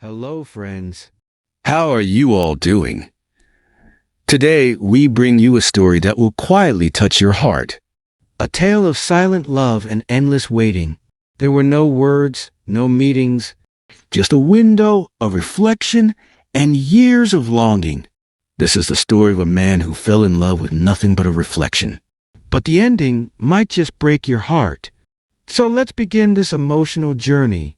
Hello, friends. How are you all doing? Today, we bring you a story that will quietly touch your heart. A tale of silent love and endless waiting. There were no words, no meetings, just a window, a reflection, and years of longing. This is the story of a man who fell in love with nothing but a reflection. But the ending might just break your heart. So let's begin this emotional journey.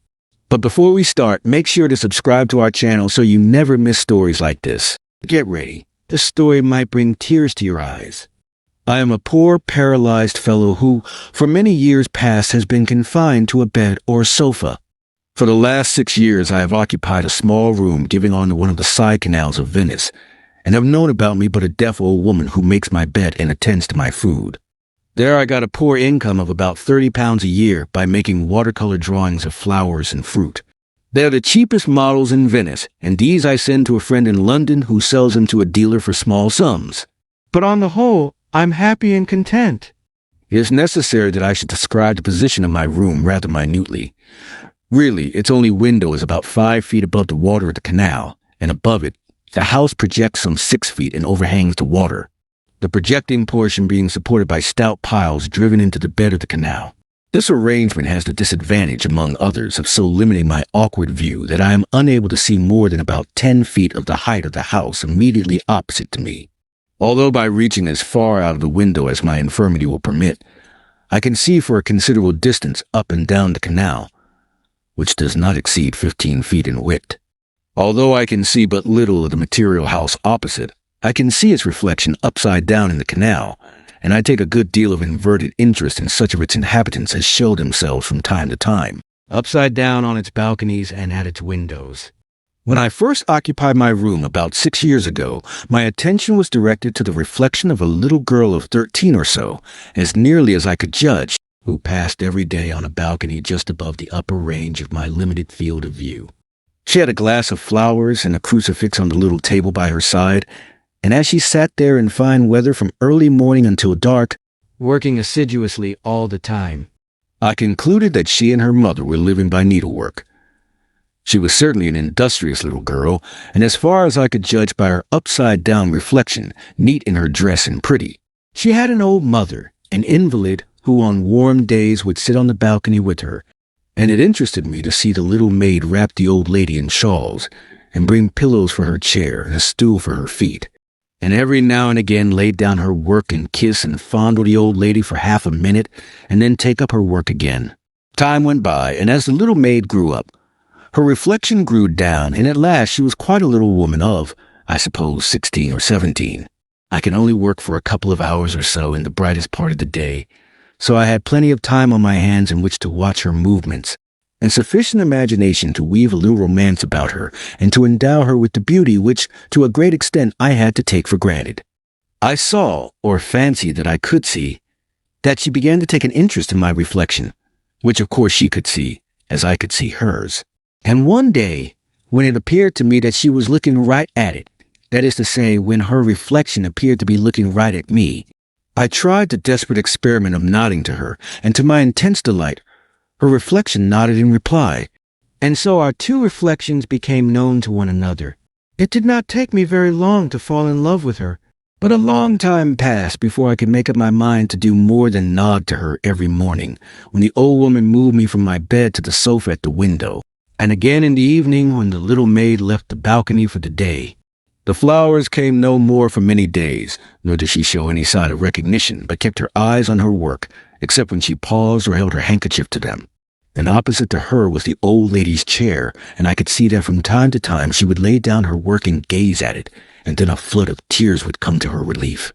But before we start, make sure to subscribe to our channel so you never miss stories like this. Get ready. This story might bring tears to your eyes. I am a poor, paralyzed fellow who, for many years past, has been confined to a bed or a sofa. For the last 6 years, I have occupied a small room giving on to one of the side canals of Venice, and have known about me but a deaf old woman who makes my bed and attends to my food. There I got a poor income of about £30 a year by making watercolor drawings of flowers and fruit. They're the cheapest models in Venice, and these I send to a friend in London who sells them to a dealer for small sums. But on the whole, I'm happy and content. It is necessary that I should describe the position of my room rather minutely. Really, its only window is about 5 feet above the water of the canal, and above it, the house projects some 6 feet and overhangs the water, the projecting portion being supported by stout piles driven into the bed of the canal. This arrangement has the disadvantage, among others, of so limiting my awkward view that I am unable to see more than about 10 feet of the height of the house immediately opposite to me. Although by reaching as far out of the window as my infirmity will permit, I can see for a considerable distance up and down the canal, which does not exceed 15 feet in width. Although I can see but little of the material house opposite, I can see its reflection upside down in the canal, and I take a good deal of inverted interest in such of its inhabitants as show themselves from time to time, upside down on its balconies and at its windows. When I first occupied my room about 6 years ago, my attention was directed to the reflection of a little girl of 13 or so, as nearly as I could judge, who passed every day on a balcony just above the upper range of my limited field of view. She had a glass of flowers and a crucifix on the little table by her side, and as she sat there in fine weather from early morning until dark, working assiduously all the time, I concluded that she and her mother were living by needlework. She was certainly an industrious little girl, and as far as I could judge by her upside-down reflection, neat in her dress and pretty. She had an old mother, an invalid, who on warm days would sit on the balcony with her, and it interested me to see the little maid wrap the old lady in shawls, and bring pillows for her chair and a stool for her feet, and every now and again lay down her work and kiss and fondle the old lady for half a minute, and then take up her work again. Time went by, and as the little maid grew up, her reflection grew down, and at last she was quite a little woman of, I suppose, 16 or 17. I could only work for a couple of hours or so in the brightest part of the day, so I had plenty of time on my hands in which to watch her movements, and sufficient imagination to weave a little romance about her and to endow her with the beauty which, to a great extent, I had to take for granted. I saw, or fancied that I could see, that she began to take an interest in my reflection, which of course she could see, as I could see hers. And one day, when it appeared to me that she was looking right at it, that is to say, when her reflection appeared to be looking right at me, I tried the desperate experiment of nodding to her, and to my intense delight, her reflection nodded in reply, and so our two reflections became known to one another. It did not take me very long to fall in love with her, but a long time passed before I could make up my mind to do more than nod to her every morning, when the old woman moved me from my bed to the sofa at the window, and again in the evening when the little maid left the balcony for the day. The flowers came no more for many days, nor did she show any sign of recognition, but kept her eyes on her work, except when she paused or held her handkerchief to them. And opposite to her was the old lady's chair, and I could see that from time to time she would lay down her work and gaze at it, and then a flood of tears would come to her relief.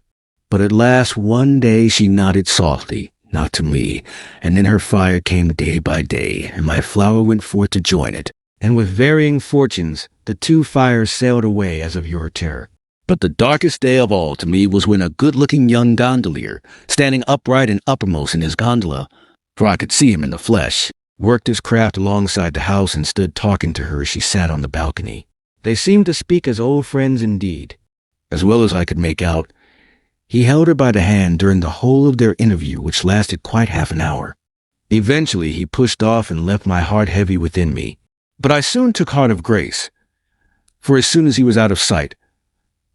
But at last one day she nodded softly, not to me, and then her fire came day by day, and my flower went forth to join it, and with varying fortunes the two fires sailed away as of your terror. But the darkest day of all to me was when a good-looking young gondolier, standing upright and uppermost in his gondola, for I could see him in the flesh, worked his craft alongside the house and stood talking to her as she sat on the balcony. They seemed to speak as old friends indeed. As well as I could make out, he held her by the hand during the whole of their interview, which lasted quite half an hour. Eventually he pushed off and left my heart heavy within me, But I soon took heart of grace, for as soon as he was out of sight,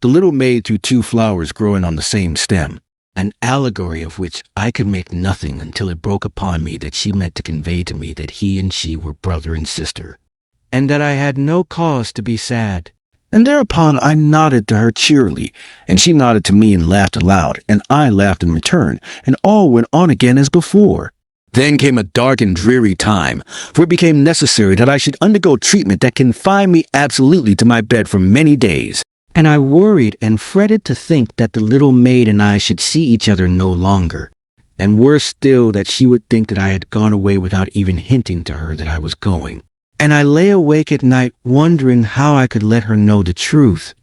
the little maid threw two flowers growing on the same stem, an allegory of which I could make nothing until it broke upon me that she meant to convey to me that he and she were brother and sister, and that I had no cause to be sad. And thereupon I nodded to her cheerily, and she nodded to me and laughed aloud, and I laughed in return, and all went on again as before. Then came a dark and dreary time, for it became necessary that I should undergo treatment that confined me absolutely to my bed for many days. And I worried and fretted to think that the little maid and I should see each other no longer, and worse still that she would think that I had gone away without even hinting to her that I was going. And I lay awake at night wondering how I could let her know the truth.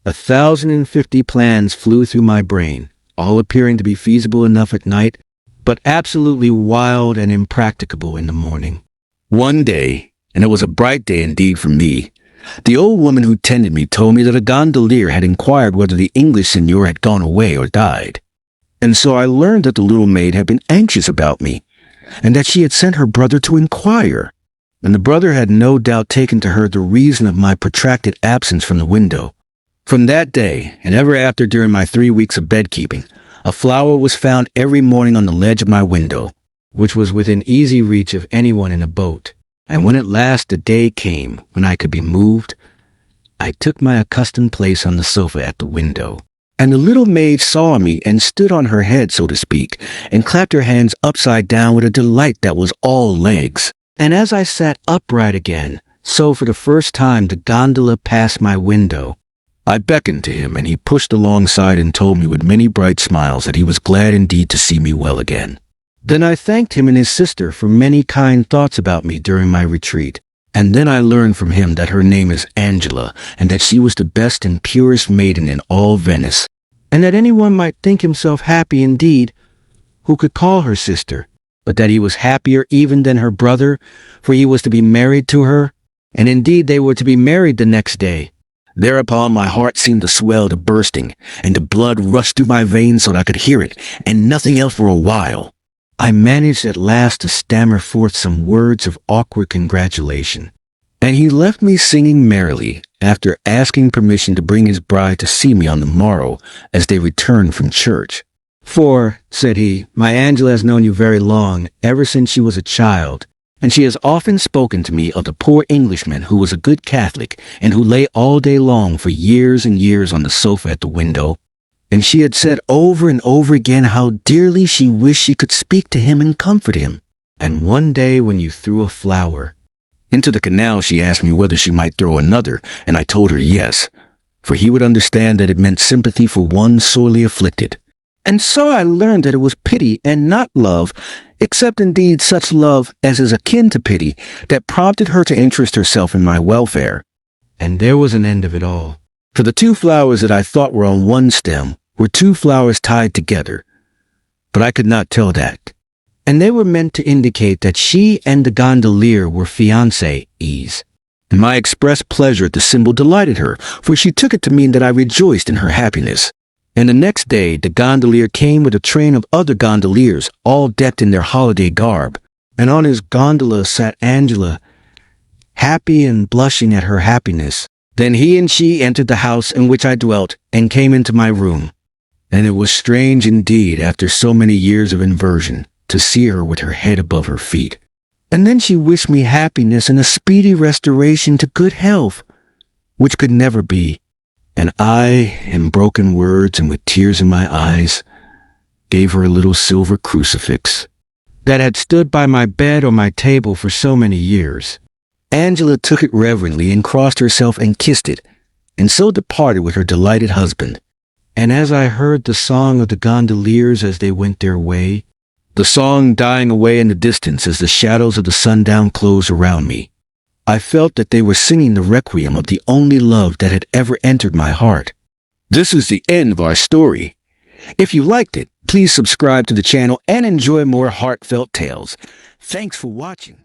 1,050 plans flew through my brain, all appearing to be feasible enough at night, but absolutely wild and impracticable in the morning. One day, and it was a bright day indeed for me, the old woman who tended me told me that a gondolier had inquired whether the English signor had gone away or died. And so I learned that the little maid had been anxious about me, and that she had sent her brother to inquire. And the brother had no doubt taken to her the reason of my protracted absence from the window. From that day, and ever after during my 3 weeks of bedkeeping, a flower was found every morning on the ledge of my window, which was within easy reach of anyone in a boat. And when at last the day came when I could be moved, I took my accustomed place on the sofa at the window. And the little maid saw me and stood on her head, so to speak, and clapped her hands upside down with a delight that was all legs. And as I sat upright again, so for the first time the gondola passed my window. I beckoned to him, and he pushed alongside and told me with many bright smiles that he was glad indeed to see me well again. Then I thanked him and his sister for many kind thoughts about me during my retreat, and then I learned from him that her name is Angela, and that she was the best and purest maiden in all Venice, and that anyone might think himself happy indeed who could call her sister, but that he was happier even than her brother, for he was to be married to her, and indeed they were to be married the next day. Thereupon my heart seemed to swell to bursting, and the blood rushed through my veins so that I could hear it, and nothing else for a while. I managed at last to stammer forth some words of awkward congratulation, and he left me singing merrily, after asking permission to bring his bride to see me on the morrow as they returned from church. "For," said he, "my Angela has known you very long, ever since she was a child, and she has often spoken to me of the poor Englishman who was a good Catholic and who lay all day long for years and years on the sofa at the window. And she had said over and over again how dearly she wished she could speak to him and comfort him. And one day when you threw a flower into the canal, she asked me whether she might throw another, and I told her yes, for he would understand that it meant sympathy for one sorely afflicted. And so I learned that it was pity and not love, except indeed such love as is akin to pity, that prompted her to interest herself in my welfare. And there was an end of it all. For the two flowers that I thought were on one stem were two flowers tied together, but I could not tell that. And they were meant to indicate that she and the gondolier were fiancés. And my expressed pleasure at the symbol delighted her, for she took it to mean that I rejoiced in her happiness. And the next day the gondolier came with a train of other gondoliers, all decked in their holiday garb, and on his gondola sat Angela, happy and blushing at her happiness. Then he and she entered the house in which I dwelt, and came into my room. And it was strange indeed, after so many years of inversion, to see her with her head above her feet. And then she wished me happiness and a speedy restoration to good health, which could never be. And I, in broken words and with tears in my eyes, gave her a little silver crucifix that had stood by my bed or my table for so many years. Angela took it reverently and crossed herself and kissed it, and so departed with her delighted husband. And as I heard the song of the gondoliers as they went their way, the song dying away in the distance as the shadows of the sundown closed around me, I felt that they were singing the requiem of the only love that had ever entered my heart. This is the end of our story. If you liked it, please subscribe to the channel and enjoy more heartfelt tales. Thanks for watching.